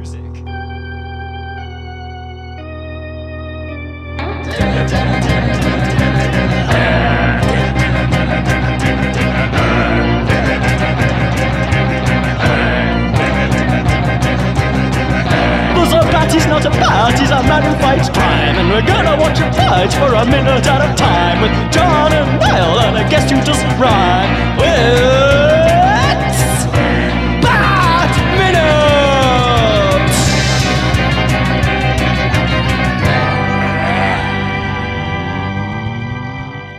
music. He's not a bat, he's a man who fights crime. And we're gonna watch him fight for a minute at a time. With John and Niall and a guest who doesn't rhyme. It's Bat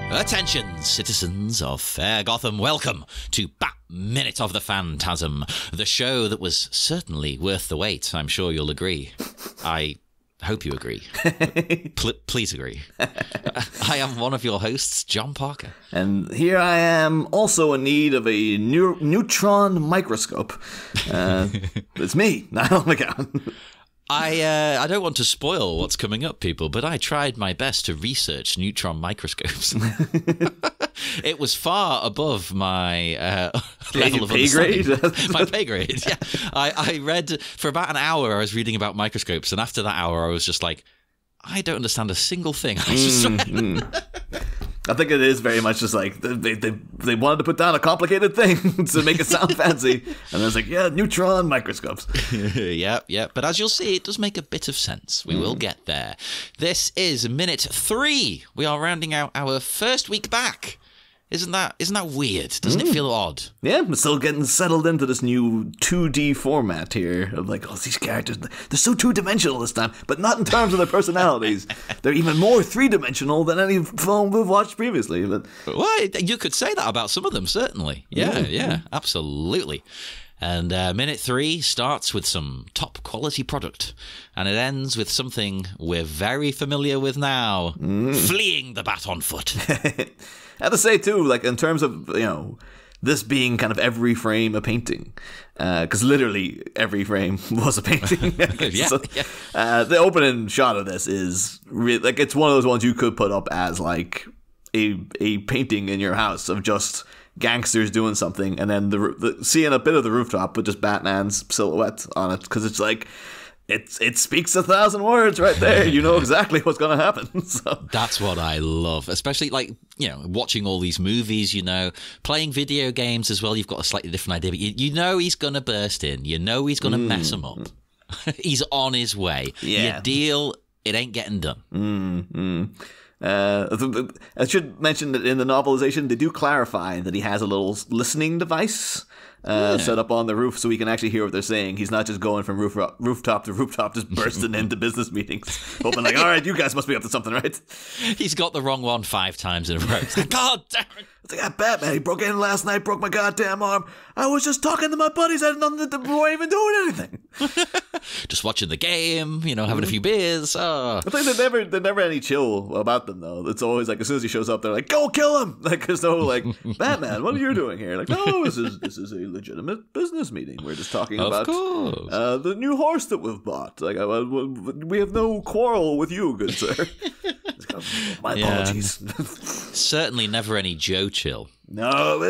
Minute! Attention, citizens of fair Gotham, welcome to Bat Minute of the Phantasm, the show that was certainly worth the wait. I'm sure you'll agree. I hope you agree. Please agree. I am one of your hosts, John Parker. And here I am, also in need of a Neutron microscope. It's me, Niall McGowan. I don't want to spoil what's coming up, people, but I tried my best to research neutron microscopes. It was far above my level of pay grade? My pay grade, yeah. I read, for about an hour, I was reading about microscopes, and after that hour, I was just like, I don't understand a single thing. I just I think it is very much just like they wanted to put down a complicated thing to make it sound fancy, and I was like, yeah, neutron microscopes. Yeah. But as you'll see, it does make a bit of sense. We will get there. This is minute 3. We are rounding out our first week back. Isn't that weird? Doesn't it feel odd? Yeah, I'm still getting settled into this new 2D format here of like, oh, these characters, they're so two-dimensional this time, but not in terms of their personalities. They're even more three-dimensional than any film we've watched previously. But well, you could say that about some of them, certainly. Yeah, absolutely. And minute 3 starts with some top-quality product, and it ends with something we're very familiar with now, fleeing the bat on foot. I have to say, too, like, in terms of, this being kind of every frame a painting, because literally every frame was a painting. The opening shot of this is, like, it's one of those ones you could put up as, like, a painting in your house of just gangsters doing something, and then seeing a bit of the rooftop with just Batman's silhouette on it, because it's like, it speaks 1,000 words right there. You know exactly what's going to happen. So that's what I love, especially like, watching all these movies, playing video games as well. You've got a slightly different idea, but you know he's going to burst in. You know he's going to mess him up. He's on his way. Yeah. Your deal, it ain't getting done. I should mention that in the novelization, they do clarify that he has a little listening device set up on the roof so he can actually hear what they're saying. He's not just going from rooftop to rooftop, just bursting into business meetings, hoping like, all right, you guys must be up to something, right? He's got the wrong one 5 times in a row. It's like, God damn it. It's like, Batman, he broke in last night, broke my goddamn arm. I was just talking to my buddies. I had nothing to do, we weren't even doing anything. Just watching the game, having a few beers. Oh. I think there's never any chill about them, though. It's always like, as soon as he shows up, they're like, go kill him! Like, there's no, like, Batman, what are you doing here? Like, no, this is a legitimate business meeting. We're just talking about the new horse that we've bought. Like, we have no quarrel with you, good sir. My apologies. Certainly never any Joe chill. No.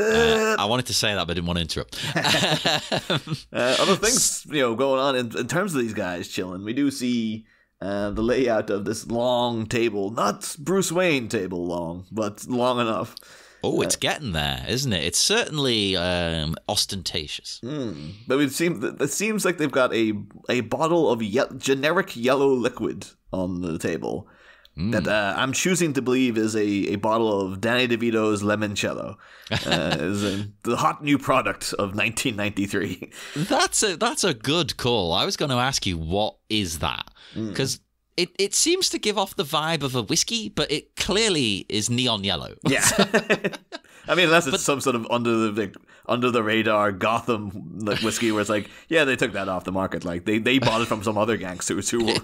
I wanted to say that, but I didn't want to interrupt. Other things, going on in terms of these guys chilling. We do see the layout of this long table. Not Bruce Wayne table long, but long enough. Oh, it's getting there, isn't it? It's certainly ostentatious. But it seems like they've got a bottle of generic yellow liquid on the table. That I'm choosing to believe is a bottle of Danny DeVito's Limoncello. Is the hot new product of 1993. That's a good call. I was going to ask you, what is that? Because it seems to give off the vibe of a whiskey, but it clearly is neon yellow. Yeah. I mean, unless it's some sort of under the radar Gotham whiskey where it's like, yeah, they took that off the market. Like they bought it from some other gangsters who were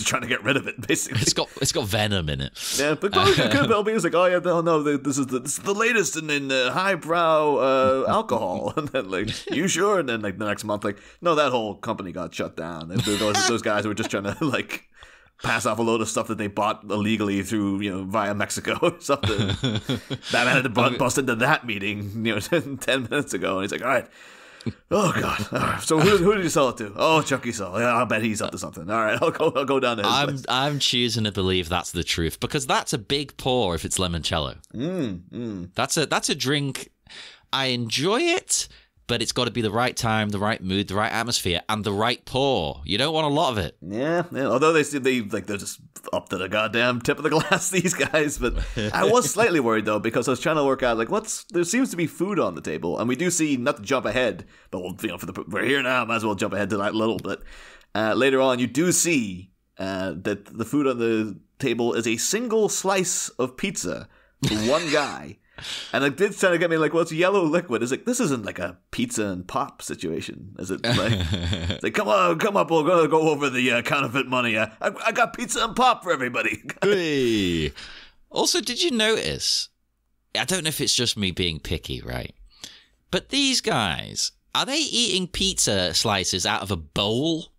trying to get rid of it. Basically, it's got venom in it. Yeah, but it could well be. It's like, oh yeah, no, this is the latest in highbrow alcohol. And then like, you sure? And then like the next month, like, no, that whole company got shut down. Those guys were just trying to like pass off a load of stuff that they bought illegally through, via Mexico or something. Batman had to bust into that meeting, 10 minutes ago. And he's like, all right, Oh God! All right. So who did you sell it to? Oh, Chuckie Sol. Yeah, I'll bet he's up to something. All right, I'll go down to his place. I'm choosing to believe that's the truth because that's a big pour if it's limoncello. That's a drink. I enjoy it, but it's got to be the right time, the right mood, the right atmosphere, and the right pour. You don't want a lot of it. Yeah. Although they're just up to the goddamn tip of the glass, these guys. But I was slightly worried though because I was trying to work out there seems to be food on the table, and we do see not to jump ahead, but we're here now. Might as well jump ahead to that little bit. Later on, you do see that the food on the table is a single slice of pizza for one guy. And it did kind of get me well, it's yellow liquid. It's this isn't like a pizza and pop situation, is it? It's come up, we're going to go over the counterfeit money. I got pizza and pop for everybody. Hey. Also, did you notice, I don't know if it's just me being picky, right? But these guys, are they eating pizza slices out of a bowl?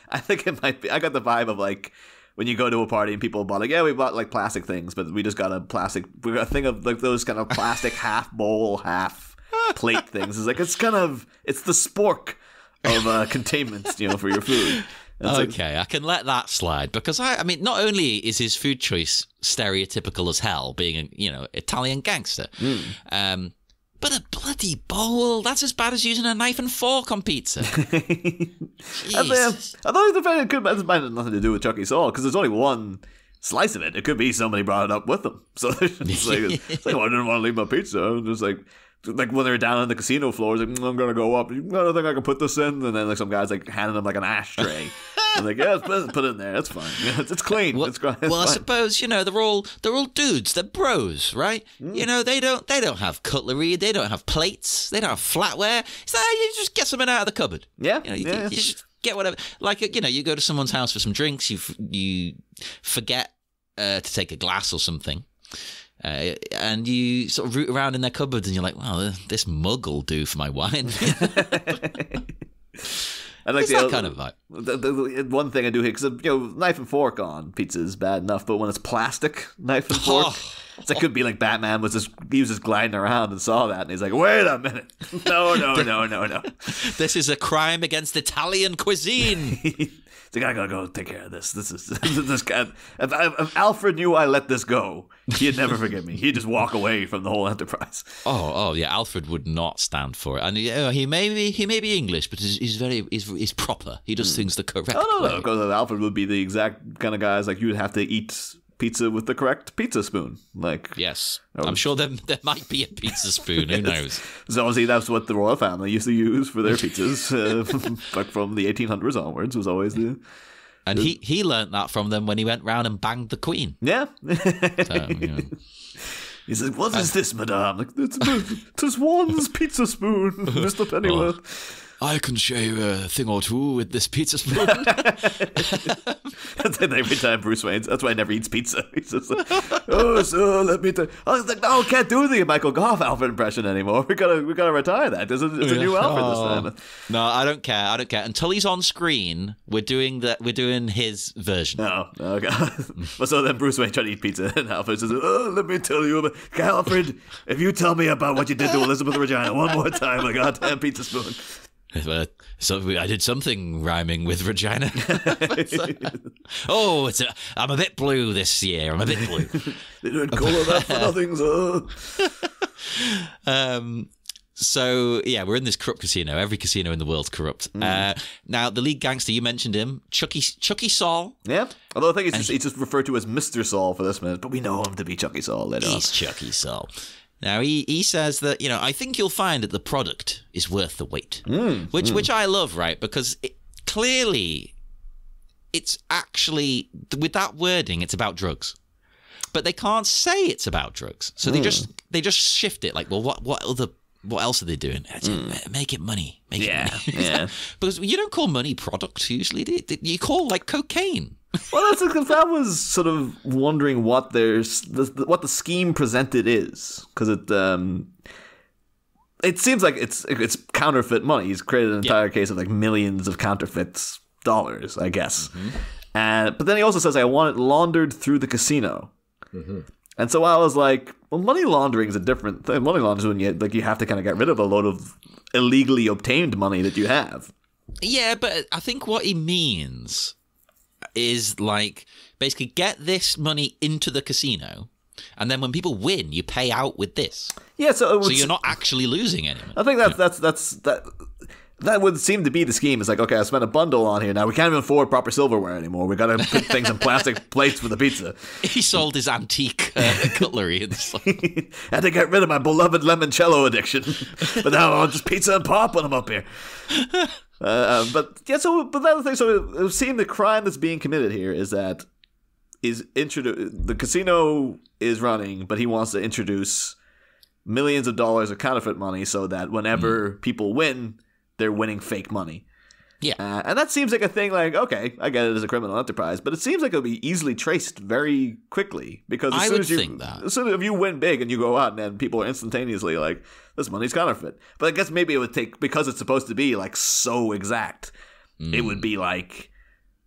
I think it might be. I got the vibe of when you go to a party and people bought we bought plastic things, but we just got a thing of those kind of plastic half bowl, half plate things. It's it's the spork of containment, for your food. Okay, I can let that slide because I mean, not only is his food choice stereotypical as hell, being Italian gangster, but a bloody bowl, that's as bad as using a knife and fork on pizza. I thought it might have nothing to do with Chuckie Sol because there's only one slice of it. It could be somebody brought it up with them. So it's I didn't want to leave my pizza. I'm just when they're down on the casino floor, I'm going to go up. I don't think I can put this in. And then some guys handing them an ashtray. I'm yeah, put it in there. That's fine. It's clean. Well, it's fine. I suppose they're all dudes. They're bros, right? They don't have cutlery. They don't have plates. They don't have flatware. So you just get something out of the cupboard. Yeah, you just get whatever. You go to someone's house for some drinks. You forget to take a glass or something. And you sort of root around in their cupboards and you're like, wow, this mug will do for my wine. I like that kind of vibe. The one thing I do here, because knife and fork on pizza is bad enough, but when it's plastic knife and fork, it could be Batman was just gliding around and saw that, and he's wait a minute, no. This is a crime against Italian cuisine. I gotta go take care of this. This guy. If Alfred knew I let this go, he'd never forgive me. He'd just walk away from the whole enterprise. Oh yeah, Alfred would not stand for it. And he may be English, but he's proper. He does things the correct way. No, because Alfred would be the exact kind of guys you'd have to eat pizza with the correct pizza spoon. Yes, I'm sure there might be a pizza spoon. Who knows? So obviously that's what the royal family used to use for their pizzas, from the 1800s onwards. Was always and he learnt that from them when he went round and banged the Queen. Yeah. He says, "What is this, madame?" It's one's pizza spoon, Mr. Pennyworth. I can shave a thing or two with this pizza spoon. That's every time Bruce Wayne. That's why he never eats pizza. He's just oh, so let me tell. I was no, can't do the Michael Goff Alfred impression anymore. We gotta retire that. It's a new Alfred this time. No, I don't care. Until he's on screen, we're doing his version. No, okay. But so then Bruce Wayne tried to eat pizza, and Alfred says, "Oh, let me tell you about Alfred. If you tell me about what you did to Elizabeth Regina one more time, a goddamn pizza spoon." So I did something rhyming with Regina. I'm a bit blue this year. I'm a bit blue. They didn't call her that for nothing, sir. So yeah, we're in this corrupt casino. Every casino in the world's corrupt. Now the lead gangster, you mentioned him, Chuckie Sol. Yeah. Although I think he's just referred to as Mr. Sol for this minute, but we know him to be Chuckie Sol later on. He's Chuckie Sol. Now, he says that, I think you'll find that the product is worth the wait, which I love, right? Because clearly it's actually, with that wording, it's about drugs. But they can't say it's about drugs. So they just shift it like, well, what else are they doing? Make it money. Make it money. Yeah. Because you don't call money product usually. You call cocaine. Well, that's because I was sort of wondering what the scheme presented is, because it seems like it's counterfeit money. He's created an entire case of millions of counterfeit dollars, I guess. But then he also says, "I want it laundered through the casino." And so I was like, well, money laundering is a different thing. Money laundering is when you have to kind of get rid of a load of illegally obtained money that you have. Yeah, but I think what he means is like basically get this money into the casino, and then when people win, you pay out with this. Yeah, so you're not actually losing any money. I think that would seem to be the scheme. It's like, okay, I spent a bundle on here. Now we can't even afford proper silverware anymore. We got to put things in plastic plates for the pizza. He sold his antique cutlery and stuff. Had to get rid of my beloved limoncello addiction, but now I want just pizza and pop when I'm up here. But the other thing, so it would seem the crime that's being committed here is that the casino is running, but he wants to introduce millions of dollars of counterfeit money so that whenever people win, they're winning fake money. Yeah. And that seems like a thing like, okay, I get it as a criminal enterprise, but it seems like it'll be easily traced very quickly because as soon as if you win big and you go out and then people are instantaneously like, this money's counterfeit. But I guess maybe it would take, because it's supposed to be like so exact, it would be like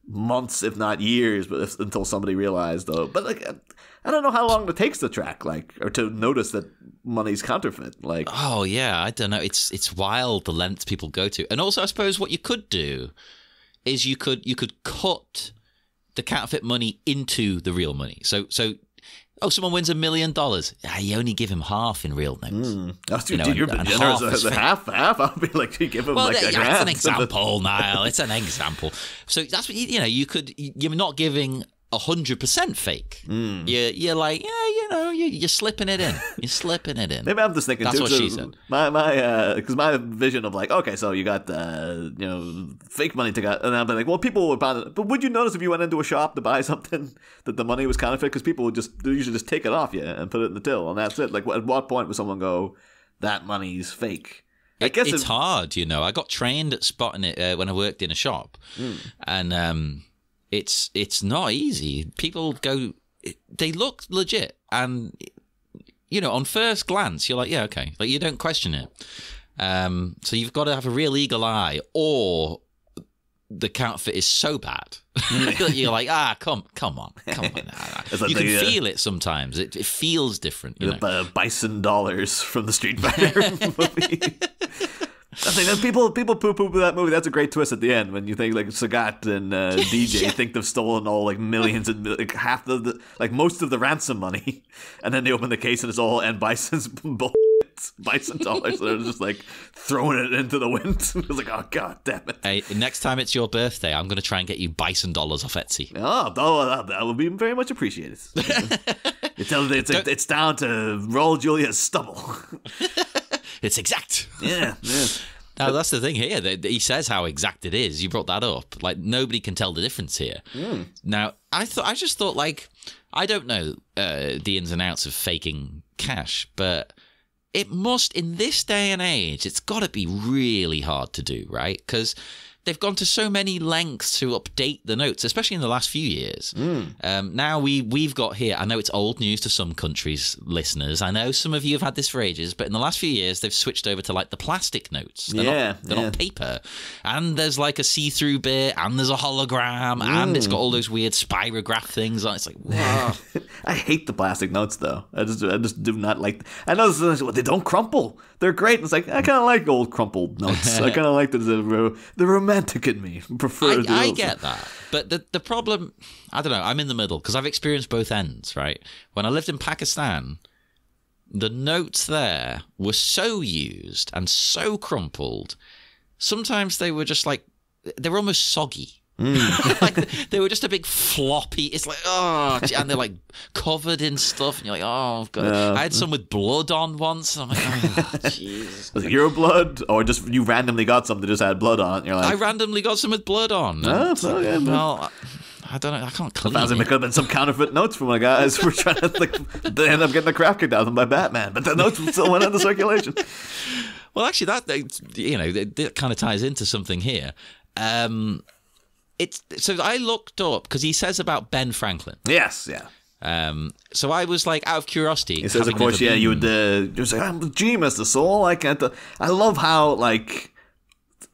months, if not years, until somebody realized though. But like, I don't know how long it takes to track, like, or to notice that money's counterfeit. Like, oh yeah, I don't know. It's wild the lengths people go to, and also I suppose what you could do is you could cut the counterfeit money into the real money. So someone wins $1 million. You only give him half in real notes. You're generous. Half. I'll be like, you give him like a grand. It's an example, Niall. It's an example. So that's what you're not giving 100% fake. You're like, you're slipping it in. You're slipping it in. Maybe I'm just thinking. That's too, what she said. Because my vision of like, okay, so you got fake money to get, and I'll be like, well, people would buy it. But would you notice if you went into a shop to buy something that the money was counterfeit? Because people would usually just take it off you and put it in the till, and that's it. Like, at what point would someone go, that money's fake? I guess it's hard. I got trained at spotting it when I worked in a shop, and it's not easy. People go, they look legit, and on first glance you're like, yeah, okay, like you don't question it. So you've got to have a real eagle eye, or the counterfeit is so bad that you're like, come on. You can feel it sometimes. It feels different. The bison dollars from the Street Fighter movie. I think that people poo-poo that movie. That's a great twist at the end when you think like Sagat and DJ think they've stolen all like millions and like half the like most of the ransom money, and then they open the case and it's all Bison's bullshit, bison dollars. So they're just like throwing it into the wind. It's like, oh god damn it! Hey, next time it's your birthday, I'm going to try and get you bison dollars off Etsy. Oh, that would be very much appreciated. You tell them it's down to Raul Julia's stubble. It's exact. Yeah. Now, that's the thing here. He says how exact it is. You brought that up. Like, nobody can tell the difference here. Now, I just thought, like, I don't know the ins and outs of faking cash, but it must, in this day and age, it's got to be really hard to do, right? Because they've gone to so many lengths to update the notes, especially in the last few years. Now we've got here, I know it's old news to some countries' listeners. I know some of you have had this for ages, but in the last few years, they've switched over to like the plastic notes. They're not paper. And there's like a see-through bit, and there's a hologram, and it's got all those weird spirograph things on it. It's like, wow. I hate the plastic notes, though. I just do not like. I know they don't crumple. They're great. It's like, I kind of like old crumpled notes. I kind of like the romantic in me. I get that. But the problem, I don't know, I'm in the middle because I've experienced both ends, right? When I lived in Pakistan, the notes there were so used and so crumpled. Sometimes they were just like, they were almost soggy. Like they were just a big floppy. It's like, oh, and they're like covered in stuff, and you're like, oh god. I had some with blood on once, and I'm like, oh jeez. Was it your blood, or just you randomly got some that just had blood on it? And you're like, I randomly got some with blood on. Well, I don't know. I can't clean it. It could have been some counterfeit notes from my guys who were trying to they end up getting the crap kicked out of them by Batman, but the notes still went into circulation. Well, actually, that kind of ties into something here. So I looked up because he says about Ben Franklin. Yes, yeah. So I was like, out of curiosity. He says, of course, you would. You're like, I'm the genius, the soul. I love how like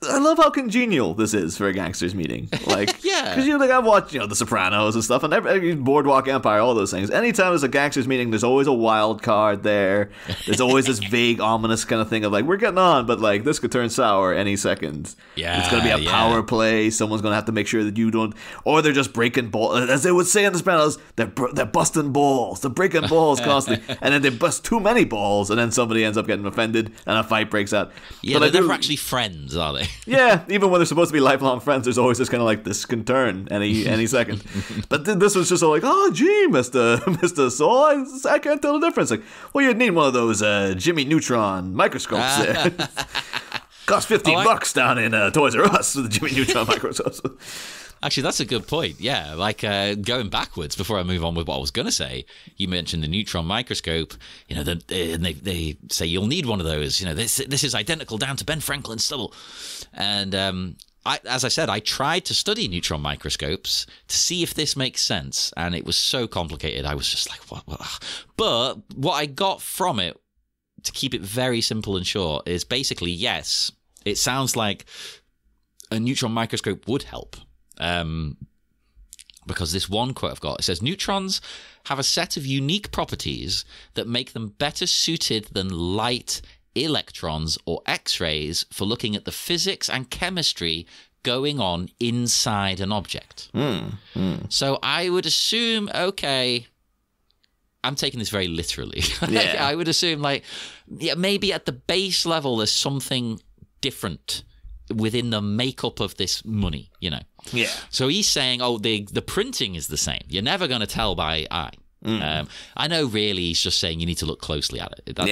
I love how congenial this is for a gangsters meeting. Like, Yeah. because I've watched, The Sopranos and stuff, and every Boardwalk Empire, all those things. Anytime there's a gangsters meeting, there's always a wild card there. There's always this vague, ominous kind of thing of like, we're getting on, but like, this could turn sour any second. Yeah, it's going to be a power play. Someone's going to have to make sure that you don't, or they're just breaking balls. As they would say in The Sopranos, they're busting balls. They're breaking balls constantly, and then they bust too many balls, and then somebody ends up getting offended, and a fight breaks out. Yeah, they're never actually friends, are they? Yeah, even when they're supposed to be lifelong friends, there's always this kind of like, this can turn any second. But this was just all like, oh, gee, Mr. Sol, I can't tell the difference. Like, well, you'd need one of those Jimmy Neutron microscopes there. Cost $15 down in Toys R Us with the Jimmy Neutron microscopes. Actually, that's a good point. Yeah, like going backwards before I move on with what I was going to say, you mentioned the Neutron microscope. And they say you'll need one of those. This is identical down to Ben Franklin's stubble. And as I said, I tried to study neutron microscopes to see if this makes sense, and it was so complicated. I was just like, what? But what I got from it, to keep it very simple and short, is basically, yes, it sounds like a neutron microscope would help. Because this one quote I've got, it says, neutrons have a set of unique properties that make them better suited than light, electrons, or X-rays for looking at the physics and chemistry going on inside an object. So I would assume, okay, I'm taking this very literally. Yeah. I would assume, maybe at the base level, there's something different within the makeup of this money, Yeah. So he's saying, the printing is the same. You're never going to tell by eye. I know really he's just saying you need to look closely at it. But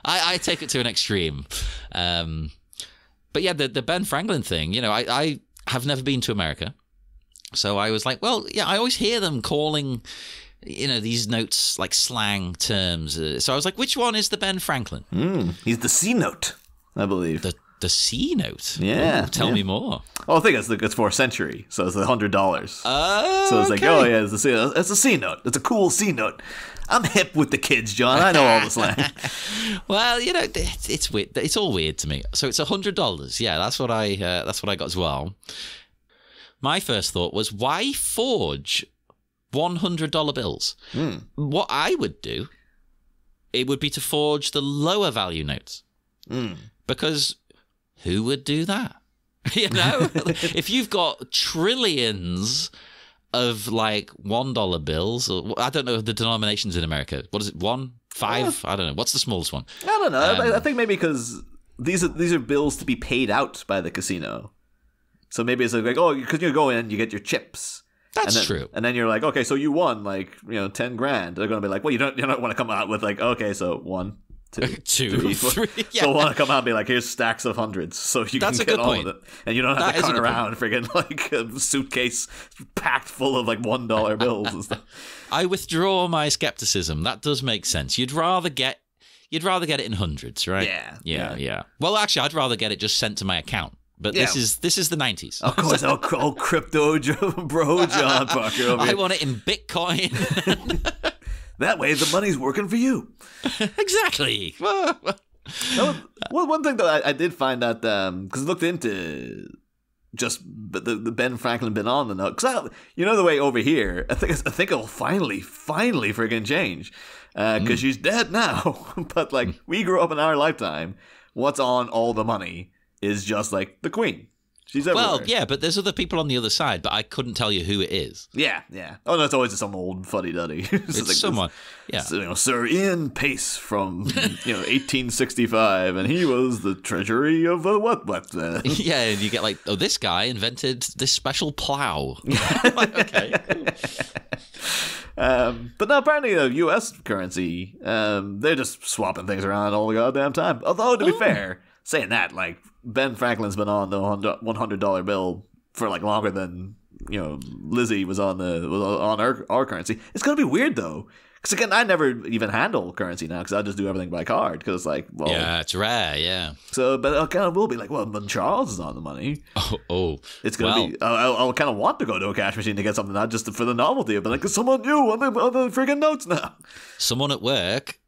I take it to an extreme. But yeah, the Ben Franklin thing, I have never been to America. So I was like, well, yeah, I always hear them calling, these notes like slang terms. So I was like, which one is the Ben Franklin? He's the C note, I believe. The C note? Yeah. Ooh, tell me more. Oh, I think it's 4th century, so it's $100. So it's like, okay. it's a C note. It's a cool C note. I'm hip with the kids, John. I know all the slang. Well, it's weird. It's all weird to me. So it's $100. Yeah, that's what I got as well. My first thought was, why forge $100 bills? What I would do, it would be to forge the lower value notes. Because who would do that? If you've got trillions of $1 bills, or I don't know the denominations in America. What is it? 1, 5? I don't know. What's the smallest one? I don't know. I think maybe because these are bills to be paid out by the casino. So maybe it's like, because you go in, you get your chips. That's true. And then you're like, okay, so you won $10,000. They're going to be like, well, you don't want to come out with okay, so 1, 2, 3. Yeah. So I want to come out and be like, here's stacks of hundreds, so you can get on with it, and you don't have to cut around friggin' a suitcase packed full of $1 bills and stuff. I withdraw my skepticism. That does make sense. You'd rather get it in hundreds, right? Yeah. Well, actually, I'd rather get it just sent to my account. But this is the 90s. Of course, old crypto bro John Parker over here. I want it in Bitcoin. That way, the money's working for you. Exactly. One thing that I did find out, because I looked into just the Ben Franklin been on the note. Because the way over here, I think it'll finally friggin' change. Because she's dead now. But we grew up in our lifetime. What's on all the money is just the Queen. She's everywhere. Well, yeah, but there's other people on the other side, but I couldn't tell you who it is. Yeah. Oh, no, it's always some old fuddy-duddy. It's someone, yeah. Sir Ian Pace from, 1865, and he was the treasury of what? Yeah, and you get this guy invented this special plow. Okay. But no, apparently the U.S. currency, they're just swapping things around all the goddamn time. Although, to be fair, saying that, Ben Franklin's been on the $100 bill for longer than Lizzie was on our currency. It's gonna be weird though, because again, I never even handle currency now because I just do everything by card. Because yeah, it's rare, yeah. So, but I kind of will be when Charles is on the money. Oh, it's gonna be. I'll kind of want to go to a cash machine to get something out just for the novelty of it. Because someone new on the friggin' notes now. Someone at work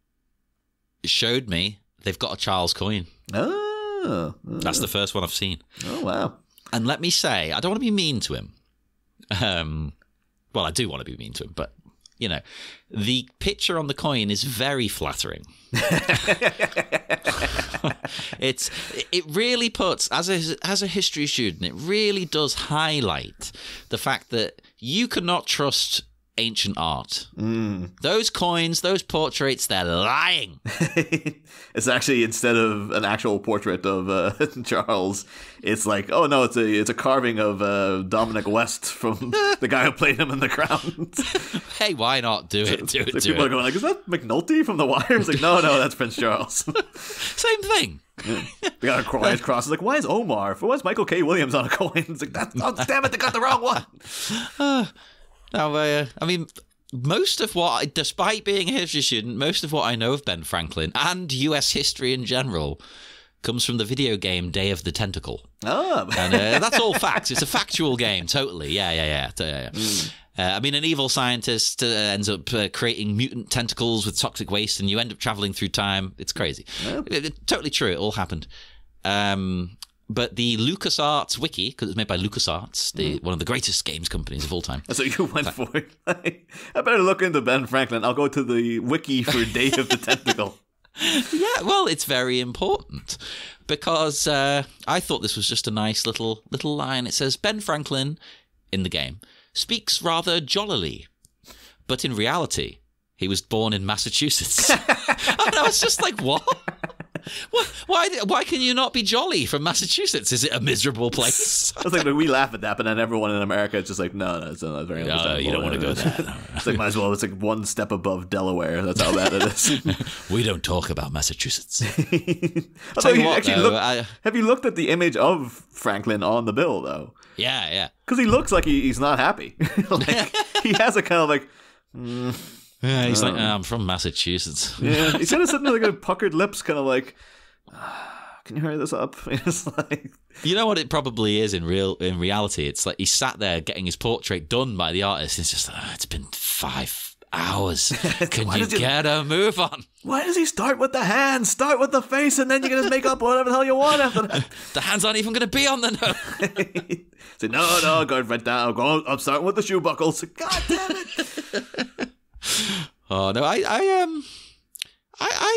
showed me they've got a Charles coin. Oh. That's the first one I've seen. Oh, wow. And let me say, I don't want to be mean to him. Well, I do want to be mean to him, but, you know, the picture on the coin is very flattering. It really puts, as a history student, it really does highlight the fact that you cannot trust ancient art. Those coins, those portraits, they're lying. It's actually, instead of an actual portrait of Charles, it's like, oh no, it's a carving of Dominic West from the guy who played him in The Crown. Hey, why not do it? Do it. People are going like, is that McNulty from The Wire? It's like, no, that's Prince Charles. Same thing. Yeah. They got a Christ cross. It's like, why is Omar? Why is Michael K. Williams on a coin? It's like, damn it, they got the wrong one. Now, I mean, despite being a history student, most of what I know of Ben Franklin and US history in general comes from the video game Day of the Tentacle. Oh. And that's all facts. It's a factual game, totally. Yeah. I mean, an evil scientist ends up creating mutant tentacles with toxic waste, and you end up traveling through time. It's crazy. It's totally true. It all happened. But the LucasArts wiki, because it was made by LucasArts, one of the greatest games companies of all time. So you went for it. I better look into Ben Franklin. I'll go to the wiki for Day of the Tentacle. Yeah, well, it's very important because I thought this was just a nice little line. It says, Ben Franklin, in the game, speaks rather jollily, but in reality, he was born in Massachusetts. And I was just like, what? Why can you not be jolly from Massachusetts? Is it a miserable place? I was like, we laugh at that, but then everyone in America is just like, no, it's not very understandable. You don't want to go there. No. It's like, might as well. It's like one step above Delaware. That's how bad it is. We don't talk about Massachusetts. Have you looked at the image of Franklin on the bill, though? Yeah. Because he looks like he's not happy. Like, he has a kind of like... Yeah, he's like, I'm from Massachusetts. Yeah, he's kind of sitting there like a puckered lips, kind of like, can you hurry this up? It's like, you know what it probably is in reality? It's like he sat there getting his portrait done by the artist. And it's just, it's been 5 hours. Can you get a move on? Why does he start with the hands? Start with the face, and then you can just make up whatever the hell you want after that. The hands aren't even going to be on the nose. Say, no, go right down. I'm starting with the shoe buckles. God damn it. Oh no, I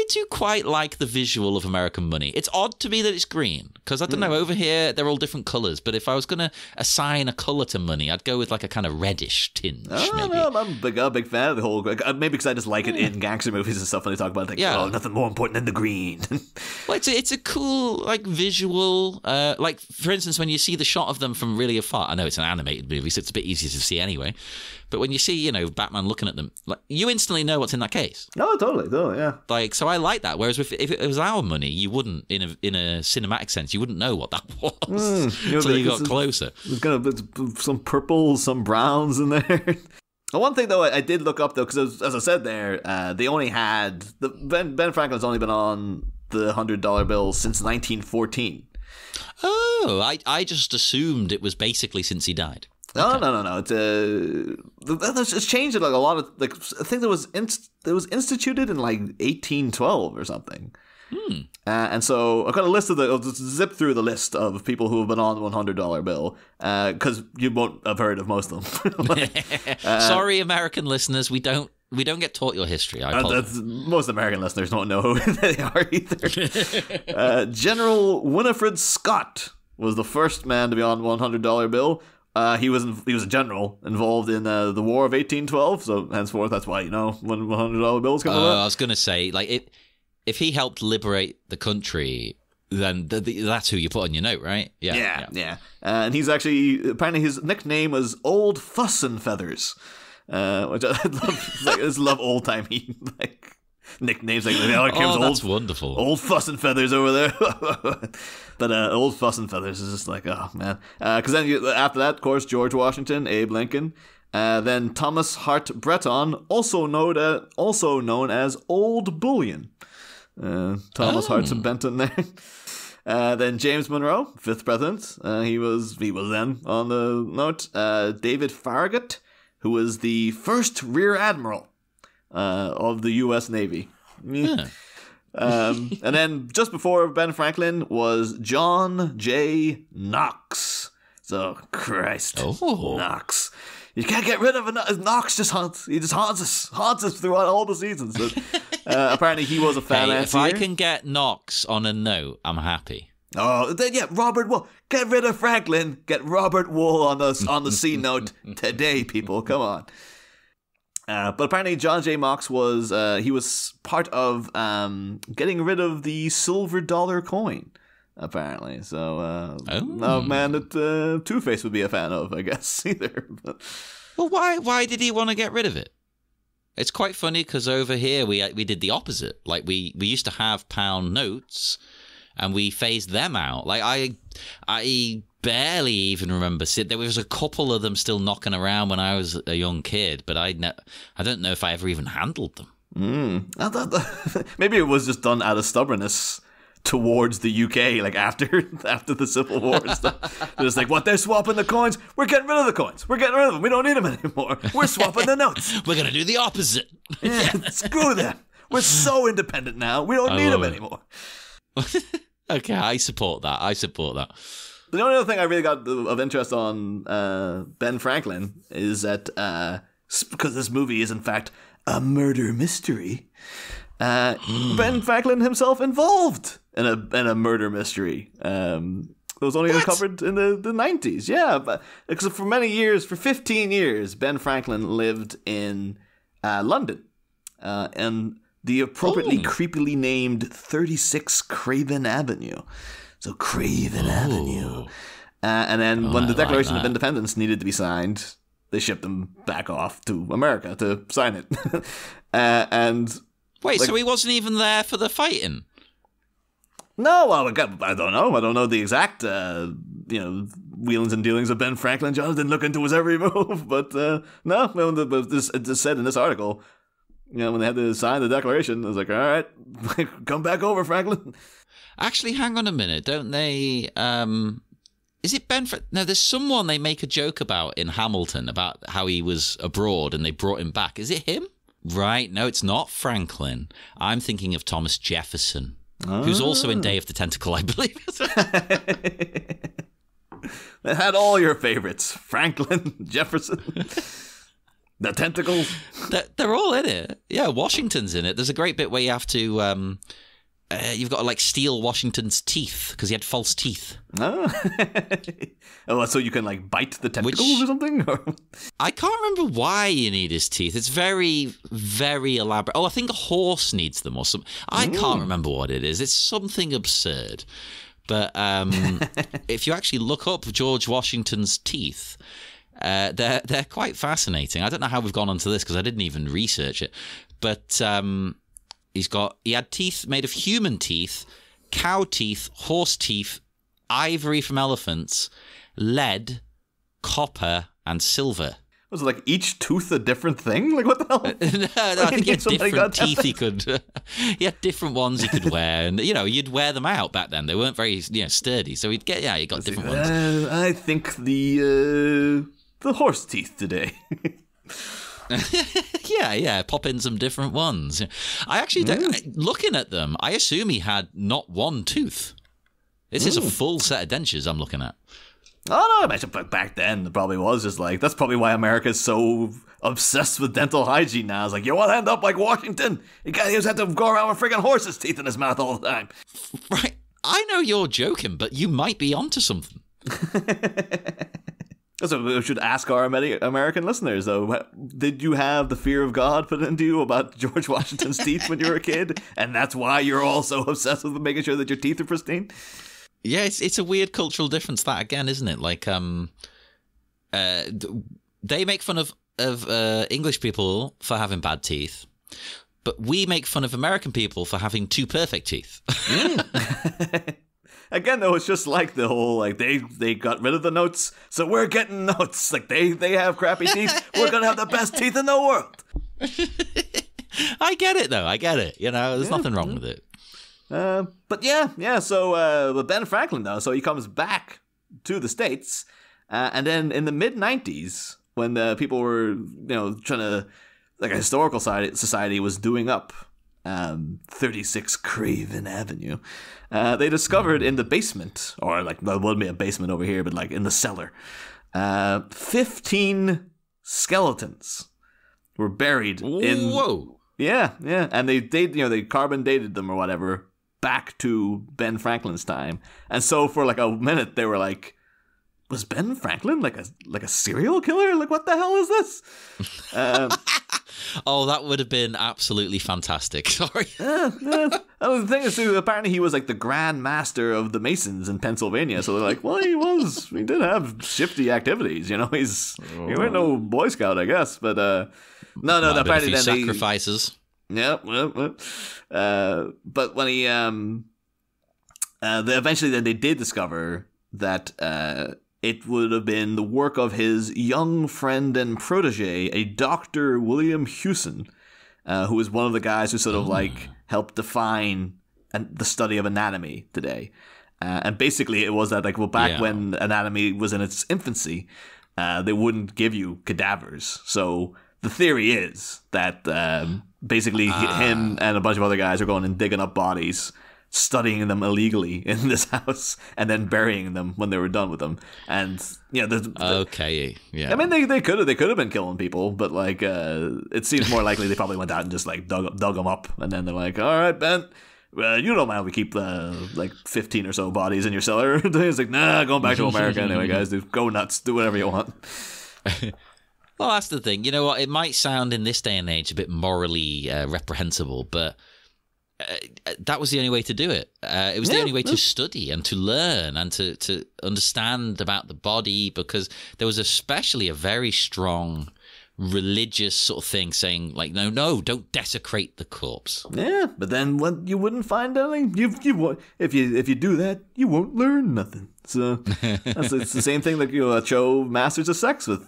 do quite like the visual of American money. It's odd to me that it's green because I don't know, over here they're all different colours. But if I was going to assign a colour to money, I'd go with like a kind of reddish tinge. Maybe. No, I'm a big fan of the whole. Maybe because I just like it in gangster movies and stuff when they talk about it. Like, oh, nothing more important than the green. Well, it's a cool like visual. Like for instance, when you see the shot of them from really afar, I know it's an animated movie, so it's a bit easier to see anyway. But when you see, Batman looking at them, like, you instantly know what's in that case. Oh, totally, yeah. Like, so I like that. Whereas if it was our money, you wouldn't, in a cinematic sense, you wouldn't know what that was until you got closer. There's kind of some purples, some browns in there. One thing, though, I did look up, though, because as I said there, they only had... Ben Franklin's only been on the $100 bill since 1914. Oh, I just assumed it was basically since he died. Okay. No. It's changed it like a lot of like I think it was instituted in like 1812 or something. And so I've got a list I'll just zip through the list of people who have been on the $100 bill because you won't have heard of most of them. Sorry, American listeners, we don't get taught your history. I apologize. Most American listeners don't know who they are either. General Winifred Scott was the first man to be on $100 bill. He was a general involved in the War of 1812, so henceforth that's why when $100 bills come about. I was going to say, like, if he helped liberate the country, then that's who you put on your note, right? Yeah. And he's actually apparently his nickname was Old Fuss and Feathers, which I love. I just love old timey like nicknames like that. That's wonderful. Old Fuss and Feathers over there. But Old Fuss and Feathers is just like, oh man. Because then after that, of course, George Washington, Abe Lincoln, then Thomas Hart Breton, also known as Old Bullion. Thomas Hart's Benton there. Then James Monroe, 5th president. He was then on the note. David Farragut, who was the first rear admiral of the U.S. Navy. Yeah. And then just before Ben Franklin was John J. Knox. So, Christ. Knox. You can't get rid of it. Knox just haunts. He just haunts us throughout all the seasons. So, apparently he was a fan. Hey, if I can get Knox on a note, I'm happy. Oh, then yeah, Robert Wool. Get rid of Franklin. Get Robert Wool on the C note today, people. Come on. But apparently John J. Knox was he was part of getting rid of the silver dollar coin. Apparently, so no man that Two-Face would be a fan of, I guess, either. Well, why did he want to get rid of it? It's quite funny because over here we did the opposite. Like we used to have pound notes, and we phased them out. Like I barely even remember. There was a couple of them still knocking around when I was a young kid, but I don't know if I ever even handled them. Maybe it was just done out of stubbornness towards the UK, like after the Civil War and stuff. They're just like, what, they're swapping the coins? We're getting rid of the coins. We're getting rid of them. We don't need them anymore. We're swapping the notes. We're going to do the opposite. Yeah, screw them. We're so independent now. We don't need them anymore. Okay, I support that. The only other thing I really got of interest on Ben Franklin is that because this movie is in fact a murder mystery, Ben Franklin himself involved in a murder mystery. It was only uncovered in the 90s. Yeah, but because for many years, for 15 years, Ben Franklin lived in London, and the appropriately creepily named 36 Craven Avenue. So Craven Avenue. And then when the Declaration of Independence needed to be signed, they shipped them back off to America to sign it. And wait, so he wasn't even there for the fighting? No, well, I don't know. I don't know the exact, wheelings and dealings of Ben Franklin. John didn't look into his every move, but no, it just said in this article, when they had to sign the Declaration, I was like, all right, come back over, Franklin. Actually, hang on a minute, don't they? Is it Ben? No, there's someone they make a joke about in Hamilton about how he was abroad and they brought him back. Is it him? Right, no, it's not Franklin. I'm thinking of Thomas Jefferson, who's also in Day of the Tentacle, I believe. They had all your favorites. Franklin, Jefferson, the Tentacles. They're all in it. Yeah, Washington's in it. There's a great bit where you have to... you've got to steal Washington's teeth because he had false teeth. Oh, so you can bite the tentacles or something? I can't remember why you need his teeth. It's very, very elaborate. Oh, I think a horse needs them or something. I can't remember what it is. It's something absurd. But if you actually look up George Washington's teeth, they're quite fascinating. I don't know how we've gone onto this because I didn't even research it. But... He had teeth made of human teeth, cow teeth, horse teeth, ivory from elephants, lead, copper, and silver. Was it each tooth a different thing? What the hell? No, I think he had different teeth he could... he had different ones he could wear, and, you'd wear them out back then. They weren't very, sturdy, so he got different ones. I think the horse teeth today. Yeah, pop in some different ones. I actually, looking at them, I assume he had not one tooth. This is a full set of dentures I'm looking at. Oh, no, I imagine back then it probably was just that's probably why America's so obsessed with dental hygiene now. It's you want to end up like Washington? He just had to go around with friggin' horse's teeth in his mouth all the time. Right. I know you're joking, but you might be onto something. So we should ask our American listeners, though, did you have the fear of God put into you about George Washington's teeth when you were a kid? And that's why you're all so obsessed with making sure that your teeth are pristine? Yeah, it's a weird cultural difference, that, again, isn't it? They make fun of English people for having bad teeth, but we make fun of American people for having too perfect teeth. Again, though, it's just the whole, they got rid of the notes, so we're getting notes. They have crappy teeth. We're going to have the best teeth in the world. I get it, though. I get it. There's nothing wrong with it. But yeah. So Ben Franklin, though, so he comes back to the States, and then in the mid-90s, when people were, trying to, a historical society was doing up 36 Craven Avenue, they discovered in the basement, or like, well, it wouldn't be a basement over here, but like in the cellar, 15 skeletons were buried in. Whoa. Yeah, and they carbon dated them or whatever back to Ben Franklin's time, and so for like a minute they were like, was Ben Franklin like a serial killer? Like, what the hell is this? Oh, that would have been absolutely fantastic. Sorry. The thing is, too, apparently he was like the Grand Master of the Masons in Pennsylvania. So they're like, well, he did have shifty activities. You know, he wasn't no Boy Scout, I guess. But no, apparently then sacrifices. Yeah, but when he eventually then they did discover that it would have been the work of his young friend and protege, a Dr. William Hewson, who was one of the guys who sort of like helped define the study of anatomy today. And basically it was that like, well, back when anatomy was in its infancy, they wouldn't give you cadavers. So the theory is that basically him and a bunch of other guys are going and digging up bodies, studying them illegally in this house, and then burying them when they were done with them. And okay, yeah. I mean, they could have been killing people, but like it seems more likely they probably went out and just like dug them up, and then they're like, all right, Ben, you don't mind we keep like 15 or so bodies in your cellar? He's like, nah, going back to America anyway, guys. Go nuts, do whatever you want. Well, that's the thing. You know what? It might sound in this day and age a bit morally reprehensible, but that was the only way to do it. It was the only way to study and to learn and to understand about the body, because there was especially a very strong religious sort of thing saying like, no, don't desecrate the corpse. Yeah, but then you wouldn't find anything. If you do that, you won't learn nothing. So it's the same thing like, you know, Cho Masters of Sex with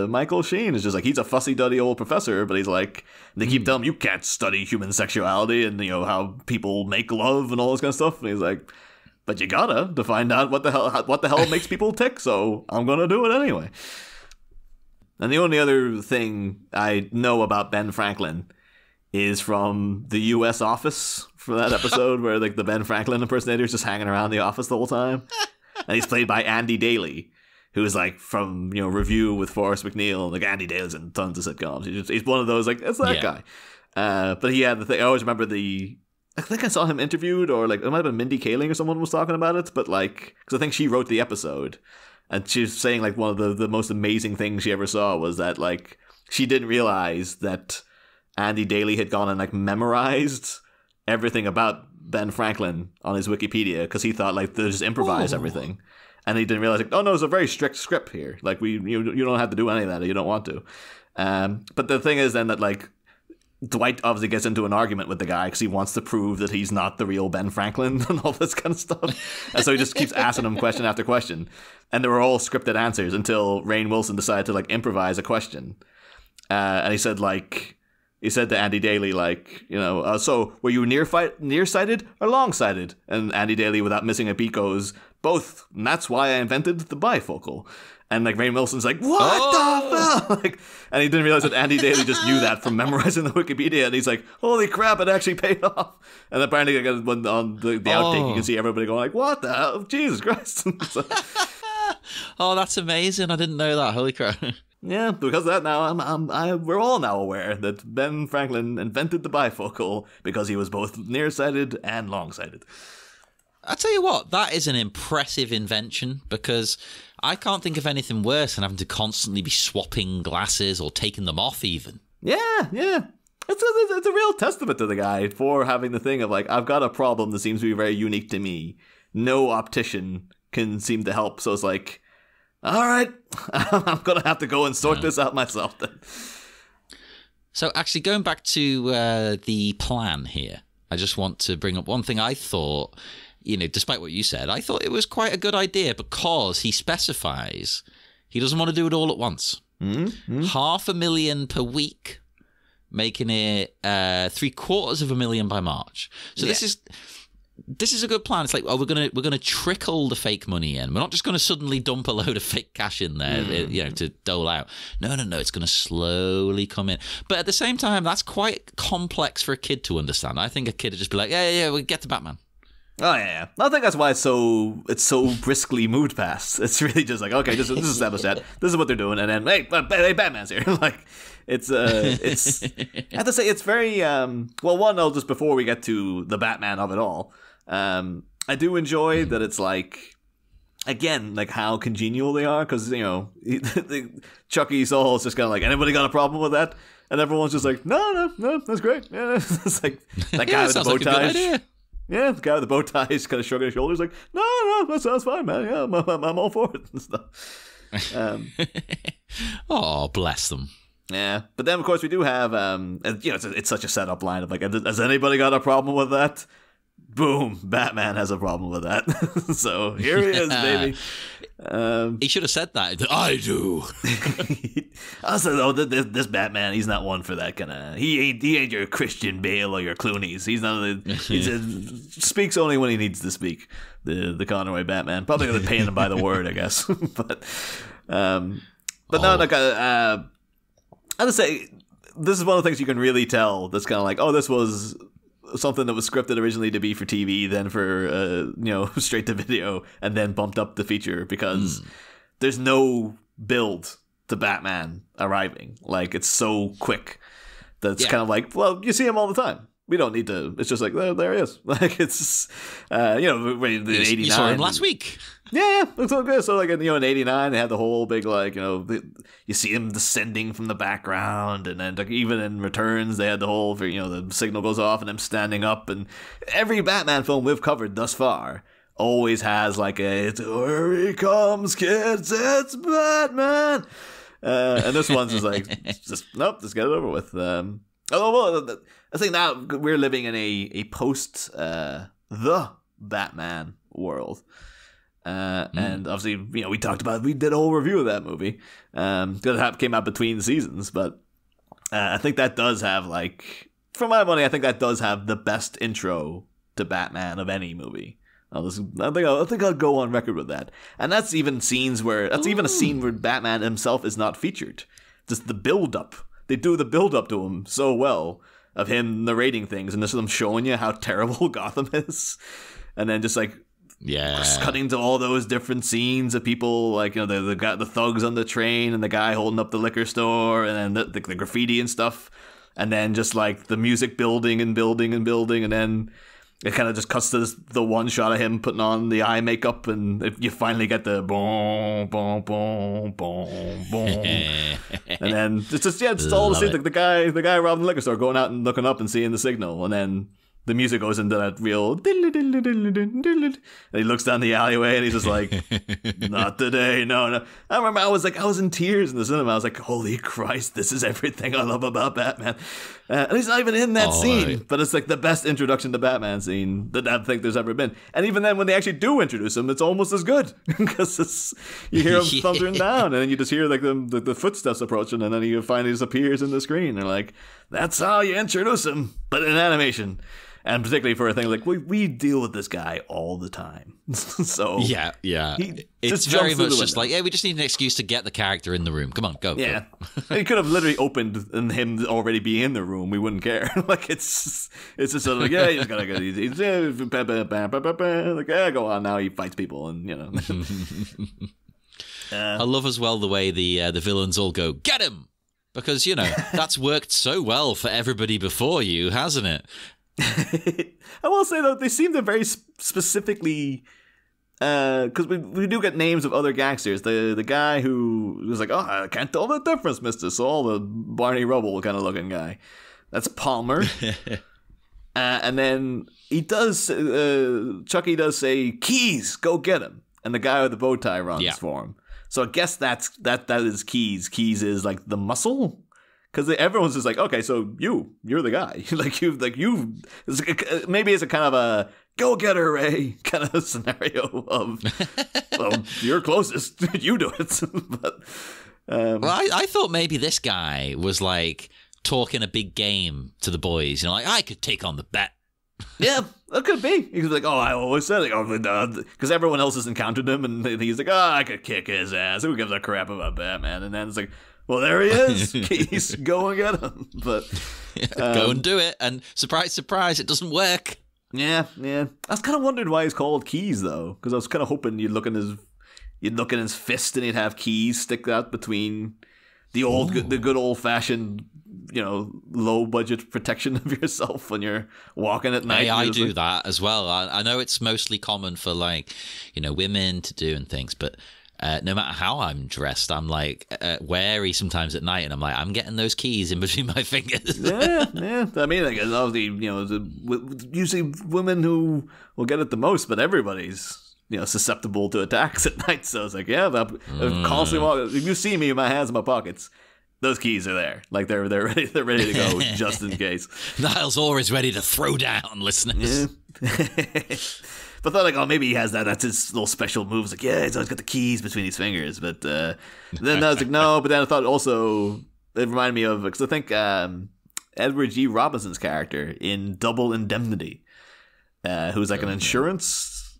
Michael Sheen. It's just like, he's a fussy-duddy old professor, but he's like, they keep telling him, you can't study human sexuality and, you know, how people make love and all this kind of stuff. And he's like, but you gotta to find out what the hell makes people tick, so I'm gonna do it anyway. And the only other thing I know about Ben Franklin is from the U.S. Office, for that episode where like the Ben Franklin impersonator is just hanging around the office the whole time. And he's played by Andy Daly, who is like from, you know, Review with Forrest McNeil. Like, Andy Daly's in tons of sitcoms. He's one of those, like, it's that guy. But he had the thing, I always remember I think I saw him interviewed, or like, it might have been Mindy Kaling or someone was talking about it, but like, because I think she wrote the episode. And she was saying like one of the most amazing things she ever saw was that like she didn't realize that Andy Daly had gone and like memorized everything about Ben Franklin on his Wikipedia, because he thought like they just improvise everything, and he didn't realize like, oh no, it's a very strict script here. Like you don't have to do any of that if you don't want to. But the thing is then that like Dwight obviously gets into an argument with the guy because he wants to prove that he's not the real Ben Franklin and all this kind of stuff. And so he just keeps asking him question after question. And they were all scripted answers until Rainn Wilson decided to like improvise a question. And he said to Andy Daly, like, you know, so were you nearsighted or long-sighted? And Andy Daly, without missing a beat, goes, both. And that's why I invented the bifocal. And like Rainn Wilson's like, what the fuck? Like, and he didn't realize that Andy Daly just knew that from memorizing the Wikipedia. And he's like, holy crap, it actually paid off. And apparently when on the outtake, you can see everybody going like, what the hell? Jesus Christ. So, oh, that's amazing. I didn't know that. Holy crap. Yeah, because of that now, we're all now aware that Ben Franklin invented the bifocal because he was both nearsighted and longsighted. I tell you what, that is an impressive invention, because I can't think of anything worse than having to constantly be swapping glasses or taking them off even. Yeah. It's a real testament to the guy for having the thing of like, I've got a problem that seems to be very unique to me. No optician can seem to help, so it's like, all right, I'm going to have to go and sort this out myself then. So actually, going back to the plan here, I just want to bring up one thing I thought, you know, despite what you said, I thought it was quite a good idea, because he specifies he doesn't want to do it all at once. Mm-hmm. $500,000 per week, making it $750,000 by March. So this is... this is a good plan. It's like, we're gonna trickle the fake money in. We're not just gonna suddenly dump a load of fake cash in there, to dole out. No. It's gonna slowly come in. But at the same time, that's quite complex for a kid to understand. I think a kid would just be like, yeah, we get the Batman. Oh yeah. I think that's why it's so briskly moved past. It's really just like, okay, this is established that this is what they're doing, and then hey, Batman's here. Like it's I have to say it's very one, just before we get to the Batman of it all, I do enjoy that it's like, again, like how congenial they are, because Chuckie Sol is just kind of like, anybody got a problem with that? And everyone's just like, no, that's great. Yeah, it's like that guy with the bow tie. Yeah, the guy with the bow tie is kind of shrugging his shoulders, like, no, that sounds fine, man. Yeah, I'm all for it and stuff. Oh, bless them. Yeah, but then of course we do have, it's such a setup line of like, has anybody got a problem with that? Boom, Batman has a problem with that. So here he is, baby. He should have said that. I do. Also, though, this Batman, he's not one for that kind of. He ain't your Christian Bale or your Clooney's. He's not. Speaks only when he needs to speak. The Conroy Batman, probably going to pay him by the word, I guess. but no, like I have to say, this is one of the things you can really tell. That's kind of like, oh, this was something that was scripted originally to be for TV, then for straight to video, and then bumped up the feature, because there's no build to Batman arriving. Like, it's so quick that it's kind of like, well, you see him all the time. We don't need to. It's just like, there he is. Like, it's the 89. You saw him last week. Yeah, it's all good. So like in 89, they had the whole big you see him descending from the background, and then like, even in Returns, they had the whole the signal goes off and him standing up, and every Batman film we've covered thus far always has like it's here he comes, kids, it's Batman, and this one's just like just get it over with. I think now we're living in a post the Batman world. And obviously, we talked about it. We did a whole review of that movie. That came out between seasons, but I think that does have, like, for my money, I think that does have the best intro to Batman of any movie. I think I'll go on record with that. And that's even scenes where even a scene where Batman himself is not featured. Just the build up. They do the build up to him so well, of him narrating things and just them showing you how terrible Gotham is, and then just like. Yeah, just cutting to all those different scenes of people, like the thugs on the train, and the guy holding up the liquor store, and then the graffiti and stuff, and then just like the music building, and then it kind of just cuts to the one shot of him putting on the eye makeup, and you finally get the boom, boom, boom, boom, boom, and then it's just it's all the scenes, like the guy robbing the liquor store, going out and looking up and seeing the signal, and then. The music goes into that real and he looks down the alleyway and he's just like, not today, no. I remember I was in tears in the cinema. I was like, holy Christ, this is everything I love about Batman. And he's not even in that scene, but it's like the best introduction to Batman scene that I think there's ever been. And even then, when they actually do introduce him, it's almost as good, because you hear him thundering down, and then you just hear like the footsteps approaching, and then he finally just appears in the screen. They're like, that's how you introduce him, but in animation. And particularly for a thing like, we deal with this guy all the time. So yeah. It's very much just like, we just need an excuse to get the character in the room. Come on, go. Yeah. He could have literally opened and him already be in the room. We wouldn't care. Like, it's just sort of like, you just gotta go. Like, go on now. He fights people, and I love as well the way the villains all go, get him! Because, that's worked so well for everybody before you, hasn't it? I will say, though, they seem to very specifically, because we do get names of other gangsters. The guy who was like, I can't tell the difference, Mr. Sol, the Barney Rubble kind of looking guy. That's Palmer. And then he does, Chucky does say, Keys, go get him. And the guy with the bow tie runs for him. So I guess that is Keys. Keys is like the muscle. Because everyone's just like, okay, so you're the guy. Maybe it's a kind of a go get her, Ray kind of scenario of, well, you're closest, you do it. But well, I thought maybe this guy was like talking a big game to the boys, like, I could take on the Yeah, that could be. He's like, oh, I always said it. Because everyone else has encountered him, and he's like, oh, I could kick his ass. Who gives a crap about Batman? And then it's like, well, there he is. Keys, go and get him. But go and do it. And surprise, surprise, it doesn't work. Yeah. I was kind of wondering why he's called Keys, though, because I was kind of hoping you'd look in his fist and he'd have keys stick out between the good old fashioned, low budget protection of yourself when you're walking at night. Hey, I do that as well. I know it's mostly common for women to do and things, but no matter how I'm dressed, I'm wary sometimes at night, and I'm like, I'm getting those keys in between my fingers. yeah. I mean, obviously, usually women who will get it the most, but everybody's susceptible to attacks at night. So it's like, yeah, I'm constantly walking. If you see me with my hands in my pockets, those keys are there. Like they're ready to go just in case. Niall's always ready to throw down, listeners. Yeah. But I thought, maybe he has that. That's his little special move. It's like, yeah, he's always got the keys between his fingers. But then I was like, no. But then I thought also it reminded me of, because I think Edward G. Robinson's character in Double Indemnity, who's like an insurance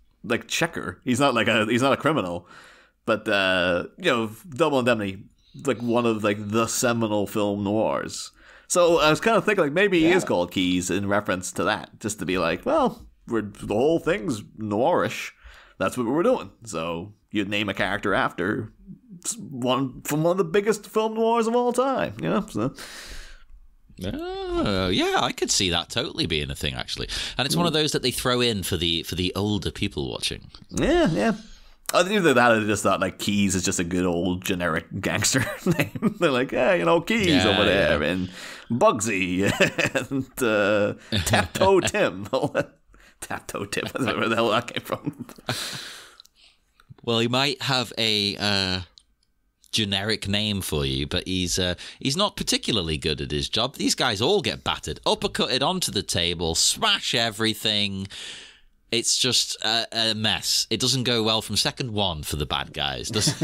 checker. He's not he's not a criminal, but Double Indemnity, one of the seminal film noirs. So I was kind of thinking maybe he is called Keys in reference to that, just to be like, well, the whole thing's noirish. That's what we're doing. So you'd name a character after one of the biggest film noirs of all time. So. Oh, yeah, I could see that totally being a thing, actually. And it's one of those that they throw in for the older people watching. Yeah. Either that or they just thought Keys is just a good old generic gangster name. They're like, Keys over there, and Bugsy, and Tap-Toe Tim. Tap-Toe Tim, I don't know where the hell that came from. Well, he might have a generic name for you, but he's not particularly good at his job. These guys all get battered, uppercutted onto the table, smash everything. It's just a mess. It doesn't go well from second one for the bad guys. It's